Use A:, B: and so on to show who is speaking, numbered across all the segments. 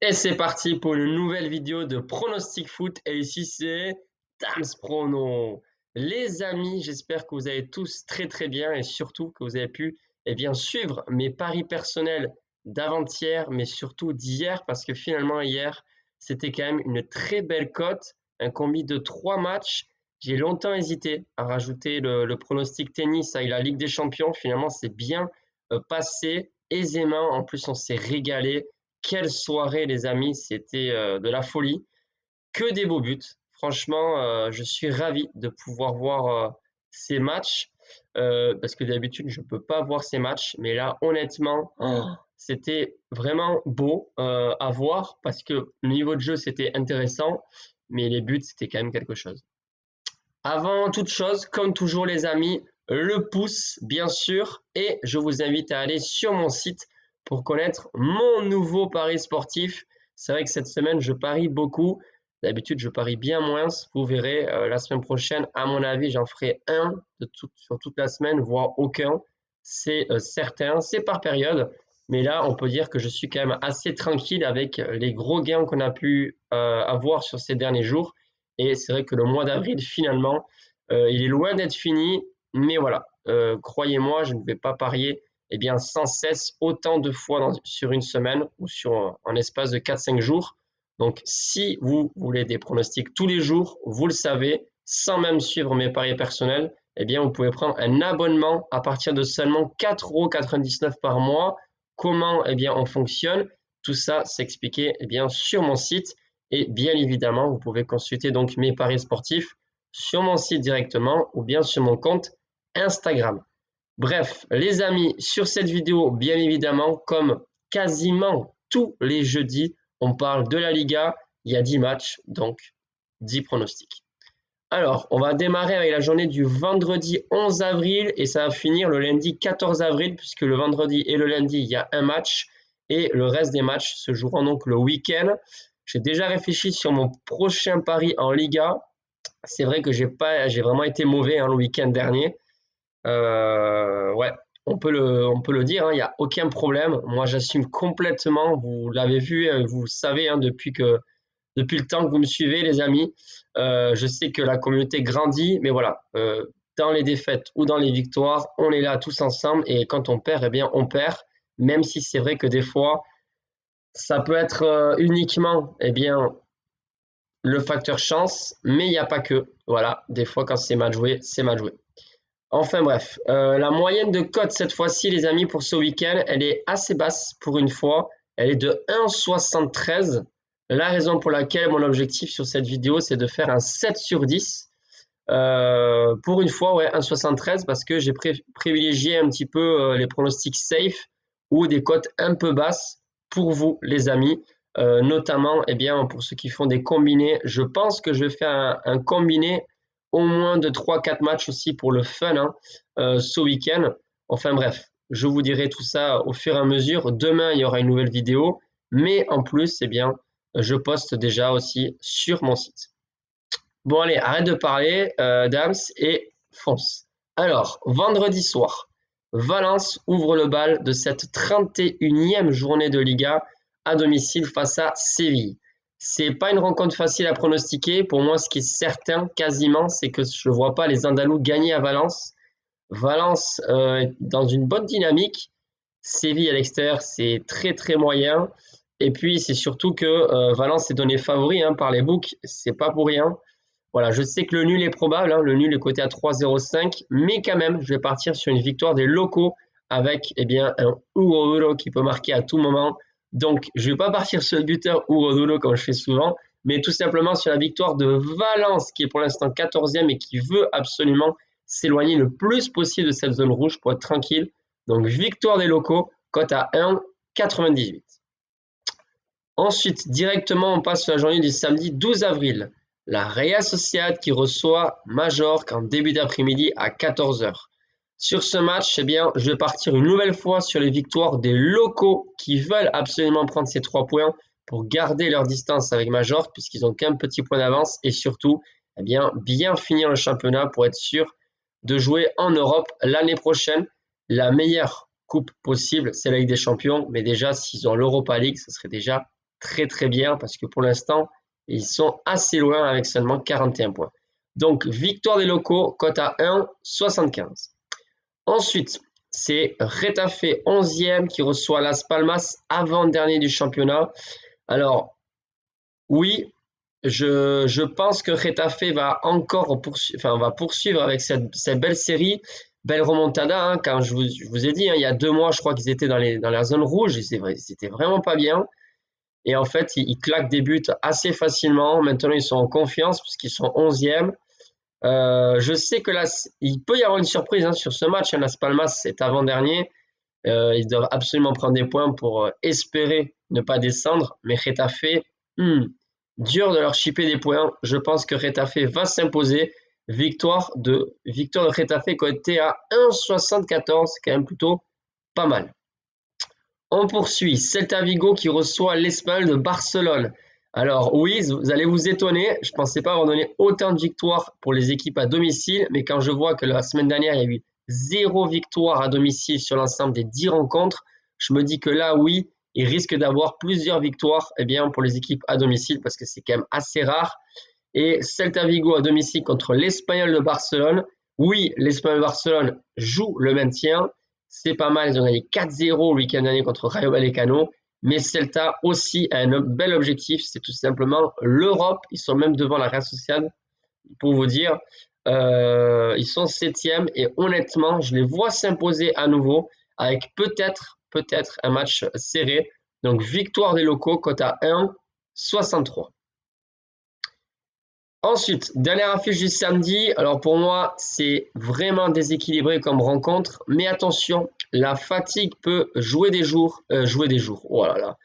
A: Et c'est parti pour une nouvelle vidéo de Pronostic Foot. Et ici, c'est Tams Prono. Les amis, j'espère que vous allez tous très bien et surtout que vous avez pu suivre mes paris personnels d'avant-hier, mais surtout d'hier, parce que finalement, hier, c'était quand même une très belle cote. Un combi de 3 matchs. J'ai longtemps hésité à rajouter le pronostic tennis avec la Ligue des Champions. Finalement, c'est bien passé aisément. En plus, on s'est régalé. Quelle soirée, les amis, c'était de la folie. Que des beaux buts. Franchement, je suis ravi de pouvoir voir ces matchs parce que d'habitude, je ne peux pas voir ces matchs. Mais là, honnêtement, c'était vraiment beau à voir parce que le niveau de jeu, c'était intéressant, mais les buts, c'était quand même quelque chose. Avant toute chose, comme toujours, les amis, le pouce, bien sûr, et je vous invite à aller sur mon site pour connaître mon nouveau pari sportif. C'est vrai que cette semaine, je parie beaucoup. D'habitude, je parie bien moins. Vous verrez, la semaine prochaine, à mon avis, j'en ferai un sur toute la semaine, voire aucun. C'est certain, c'est par période. Mais là, on peut dire que je suis quand même assez tranquille avec les gros gains qu'on a pu avoir sur ces derniers jours. Et c'est vrai que le mois d'avril, finalement, il est loin d'être fini. Mais voilà, croyez-moi, je ne vais pas parier sans cesse autant de fois sur une semaine ou sur un espace de 4-5 jours. Donc, si vous voulez des pronostics tous les jours, vous le savez, sans même suivre mes paris personnels, vous pouvez prendre un abonnement à partir de seulement 4,99 € par mois. Comment on fonctionne? Tout ça, c'est expliqué sur mon site. Et bien évidemment, vous pouvez consulter donc mes paris sportifs sur mon site directement ou bien sur mon compte Instagram. Bref, les amis, sur cette vidéo, bien évidemment, comme quasiment tous les jeudis, on parle de la Liga. Il y a 10 matchs, donc 10 pronostics. Alors, on va démarrer avec la journée du vendredi 11 avril et ça va finir le lundi 14 avril puisque le vendredi et le lundi, il y a un match et le reste des matchs se joueront donc le week-end. J'ai déjà réfléchi sur mon prochain pari en Liga. C'est vrai que j'ai vraiment été mauvais le week-end dernier. Ouais, on peut le dire, il n'y a aucun problème. Moi, j'assume complètement. Vous l'avez vu, vous savez, depuis le temps que vous me suivez, les amis. Je sais que la communauté grandit, mais voilà, dans les défaites ou dans les victoires, on est là tous ensemble. Et quand on perd, on perd. Même si c'est vrai que des fois, ça peut être uniquement, le facteur chance, mais il n'y a pas que. Voilà, des fois, quand c'est mal joué, c'est mal joué. Enfin bref, la moyenne de cote cette fois-ci, les amis, pour ce week-end, elle est assez basse pour une fois. Elle est de 1,73. La raison pour laquelle mon objectif sur cette vidéo, c'est de faire un 7 sur 10. Pour une fois, ouais, 1,73 parce que j'ai privilégié un petit peu les pronostics safe ou des cotes un peu basses pour vous, les amis. Notamment, pour ceux qui font des combinés, je pense que je vais faire un combiné au moins de 3-4 matchs aussi pour le fun ce week-end. Enfin bref, je vous dirai tout ça au fur et à mesure. Demain, il y aura une nouvelle vidéo, mais en plus, je poste déjà aussi sur mon site. Bon allez, arrête de parler, Dams, et fonce. Alors, vendredi soir, Valence ouvre le bal de cette 31e journée de Liga à domicile face à Séville. C'est pas une rencontre facile à pronostiquer. Pour moi, ce qui est certain, quasiment, c'est que je ne vois pas les Andalous gagner à Valence. Valence est dans une bonne dynamique. Séville à l'extérieur, c'est très moyen. Et puis, c'est surtout que Valence est donné favori par les books. C'est pas pour rien. Voilà, je sais que le nul est probable. Le nul est coté à 3,05. Mais quand même, je vais partir sur une victoire des locaux avec un Urouro qui peut marquer à tout moment. Donc, je ne vais pas partir sur le buteur Urouro comme je fais souvent, mais tout simplement sur la victoire de Valence, qui est pour l'instant 14e et qui veut absolument s'éloigner le plus possible de cette zone rouge pour être tranquille. Donc, victoire des locaux, cote à 1,98. Ensuite, directement, on passe sur la journée du samedi 12 avril. La Real Sociedad qui reçoit Majorque en début d'après-midi à 14 h. Sur ce match, je vais partir une nouvelle fois sur les victoires des locaux qui veulent absolument prendre ces 3 points pour garder leur distance avec Majorque puisqu'ils ont qu'un petit point d'avance et surtout, bien finir le championnat pour être sûr de jouer en Europe l'année prochaine. La meilleure coupe possible, c'est la Ligue des Champions, mais déjà, s'ils ont l'Europa League, ce serait déjà très très bien parce que pour l'instant, ils sont assez loin avec seulement 41 points. Donc, victoire des locaux, cote à 1,75. Ensuite, c'est Retafe 11e qui reçoit Las Palmas avant-dernier du championnat. Alors, oui, je pense que Retafe va encore poursuivre avec cette belle série, belle remontada. Hein, quand je vous ai dit, hein, il y a 2 mois, je crois qu'ils étaient dans la zone rouge. C'était vraiment pas bien. Et en fait, ils claquent des buts assez facilement. Maintenant, ils sont en confiance puisqu'ils sont 11e. Je sais que là, il peut y avoir une surprise hein, sur ce match. Hein, Las Palmas, c'est avant-dernier. Ils doivent absolument prendre des points pour espérer ne pas descendre. Mais Retafe, dur de leur chipper des points. Je pense que Retafe va s'imposer. Victoire de Retafe cotée à 1,74, quand même plutôt pas mal. On poursuit. Celta Vigo qui reçoit l'Espanyol de Barcelone. Alors oui, vous allez vous étonner. Je ne pensais pas avoir donné autant de victoires pour les équipes à domicile. Mais quand je vois que la semaine dernière, il y a eu 0 victoire à domicile sur l'ensemble des 10 rencontres, je me dis que là, oui, il risque d'avoir plusieurs victoires pour les équipes à domicile parce que c'est quand même assez rare. Et Celta Vigo à domicile contre l'Espanyol de Barcelone. Oui, l'Espanyol de Barcelone joue le maintien. C'est pas mal, ils ont gagné 4-0 le week-end dernier contre Rayo Vallecano. Mais Celta aussi a un bel objectif, c'est tout simplement l'Europe. Ils sont même devant la Real Sociedad, pour vous dire. Ils sont 7e et honnêtement, je les vois s'imposer à nouveau avec peut-être un match serré. Donc, victoire des locaux, cote à 1,63. Ensuite, dernière affiche du samedi. Alors pour moi, c'est vraiment déséquilibré comme rencontre. Mais attention, la fatigue peut jouer des jours. Oh là là.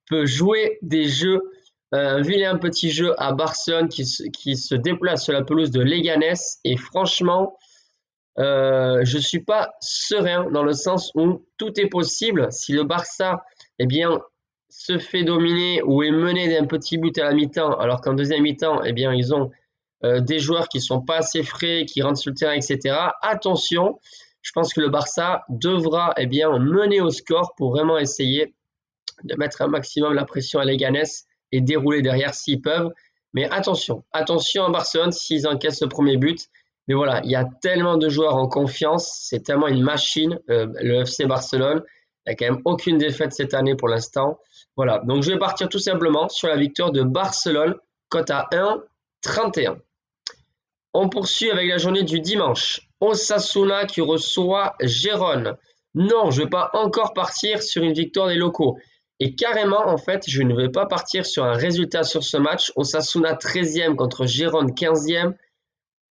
A: Peut jouer des jeux. Un vilain petit jeu à Barcelone qui se déplace sur la pelouse de Leganés. Et franchement, je ne suis pas serein dans le sens où tout est possible. Si le Barça, se fait dominer ou est mené d'un petit but à la mi-temps, alors qu'en deuxième mi-temps, ils ont des joueurs qui sont pas assez frais, qui rentrent sur le terrain, etc. Attention, je pense que le Barça devra mener au score pour vraiment essayer de mettre un maximum la pression à Leganés et dérouler derrière s'ils peuvent. Mais attention à Barcelone s'ils encaissent le premier but. Mais voilà, il y a tellement de joueurs en confiance, c'est tellement une machine, le FC Barcelone. Il n'y a quand même aucune défaite cette année pour l'instant. Voilà, donc je vais partir tout simplement sur la victoire de Barcelone, cote à 1,31. On poursuit avec la journée du dimanche. Osasuna qui reçoit Gérone. Non, je ne vais pas encore partir sur une victoire des locaux. Et carrément, en fait, je ne vais pas partir sur un résultat sur ce match. Osasuna 13e contre Gérone 15e.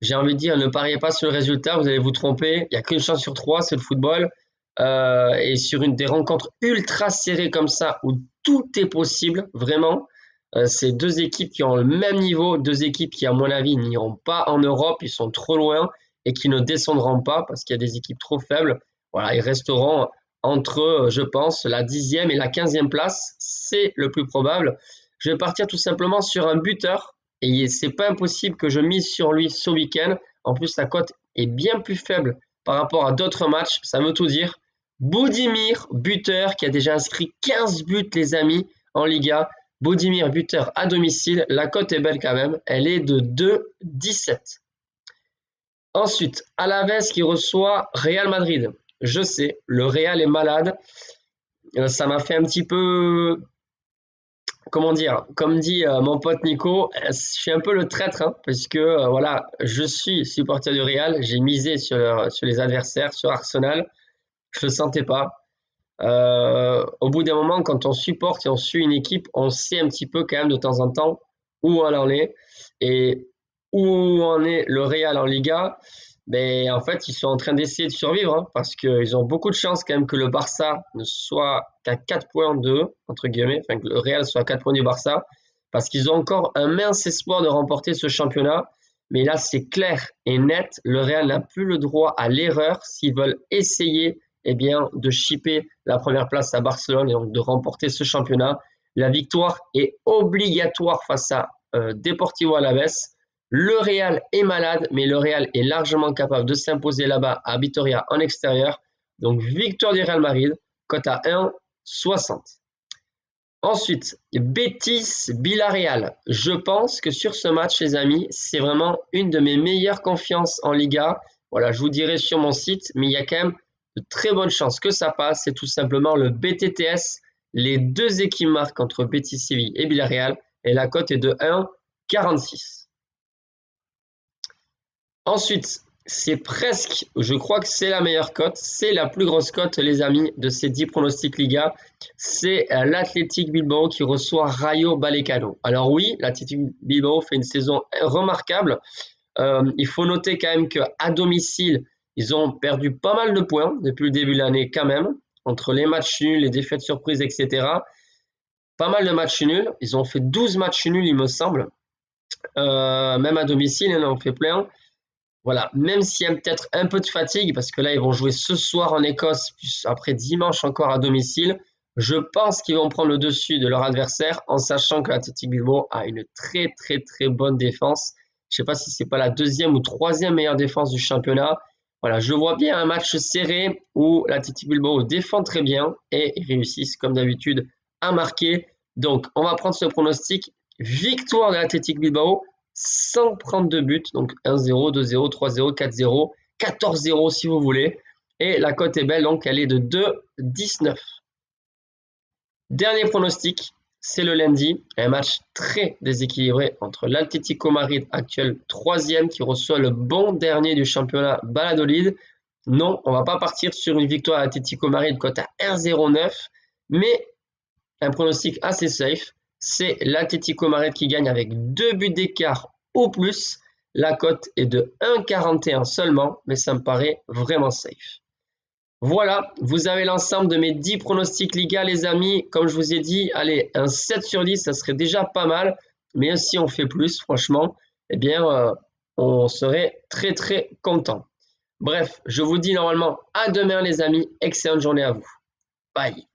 A: J'ai envie de dire, ne pariez pas sur le résultat, vous allez vous tromper. Il n'y a qu'une chance sur 3, c'est le football. Et sur des rencontres ultra serrées comme ça, où tout est possible, vraiment, c'est 2 équipes qui ont le même niveau, 2 équipes qui, à mon avis, n'iront pas en Europe, ils sont trop loin et qui ne descendront pas parce qu'il y a des équipes trop faibles. Voilà, ils resteront entre, je pense, la 10e et la 15e place. C'est le plus probable. Je vais partir tout simplement sur un buteur et c'est pas impossible que je mise sur lui ce week-end. En plus, la cote est bien plus faible par rapport à d'autres matchs, ça veut tout dire. Budimir, buteur, qui a déjà inscrit 15 buts, les amis, en Liga. Budimir, buteur à domicile. La cote est belle quand même. Elle est de 2,17. Ensuite, Alavés qui reçoit Real Madrid. Je sais, le Real est malade. Ça m'a fait un petit peu... Comment dire? Comme dit mon pote Nico, je suis un peu le traître, hein, parce que voilà, je suis supporter du Real. J'ai misé sur les adversaires, sur Arsenal. Je ne le sentais pas. Au bout d'un moment, quand on supporte et on suit une équipe, on sait un petit peu quand même de temps en temps où elle en est et où en est le Real en Liga. Mais en fait, ils sont en train d'essayer de survivre hein, parce qu'ils ont beaucoup de chance quand même que le Barça ne soit qu'à 4 points d'eux, entre guillemets, enfin que le Real soit à 4 points du Barça, parce qu'ils ont encore un mince espoir de remporter ce championnat. Mais là, c'est clair et net, le Real n'a plus le droit à l'erreur s'ils veulent essayer de chipper la première place à Barcelone et donc de remporter ce championnat. La victoire est obligatoire face à Deportivo Alavés. Le Real est malade, mais le Real est largement capable de s'imposer là-bas à Vitoria en extérieur. Donc, victoire du Real Madrid, cote à 1,60. Ensuite, Betis-Villarreal. Je pense que sur ce match, les amis, c'est vraiment une de mes meilleures confiances en Liga. Voilà, je vous dirai sur mon site, mais il y a quand même de très bonnes chances que ça passe. C'est tout simplement le BTTS. Les deux équipes marquent entre Betis Séville et Villarreal. Et la cote est de 1,46. Ensuite, c'est presque, je crois que c'est la meilleure cote. C'est la plus grosse cote, les amis, de ces 10 pronostics Liga. C'est l'Athletic Bilbao qui reçoit Rayo Vallecano. Alors oui, l'Athletic Bilbao fait une saison remarquable. Il faut noter quand même qu'à domicile, ils ont perdu pas mal de points depuis le début de l'année quand même, entre les matchs nuls, les défaites surprises, etc. Pas mal de matchs nuls. Ils ont fait 12 matchs nuls, il me semble. Même à domicile, ils en ont fait plein. Voilà, même s'il y a peut-être un peu de fatigue, parce que là, ils vont jouer ce soir en Écosse, puis après dimanche encore à domicile. Je pense qu'ils vont prendre le dessus de leur adversaire, en sachant que l'Athletic Bilbao a une très très très bonne défense. Je ne sais pas si c'est pas la deuxième ou troisième meilleure défense du championnat. Voilà, je vois bien un match serré où l'Athletic Bilbao défend très bien et ils réussissent comme d'habitude à marquer. Donc, on va prendre ce pronostic. Victoire de l'Athletic Bilbao sans prendre de but. Donc 1-0, 2-0, 3-0, 4-0, 14-0 si vous voulez. Et la cote est belle, donc elle est de 2,19. Dernier pronostic, c'est le lundi. Un match très déséquilibré entre l'Atlético Madrid, actuel 3e, qui reçoit le bon dernier du championnat Valladolid. Non, on ne va pas partir sur une victoire à l'Atlético Madrid, cote à 1,09, mais un pronostic assez safe. C'est l'Atlético Madrid qui gagne avec 2 buts d'écart au plus. La cote est de 1,41 seulement, mais ça me paraît vraiment safe. Voilà, vous avez l'ensemble de mes 10 pronostics Liga, les amis. Comme je vous ai dit, allez, un 7 sur 10, ça serait déjà pas mal. Mais si on fait plus, franchement, eh bien, on serait très très content. Bref, je vous dis normalement à demain, les amis. Excellente journée à vous. Bye.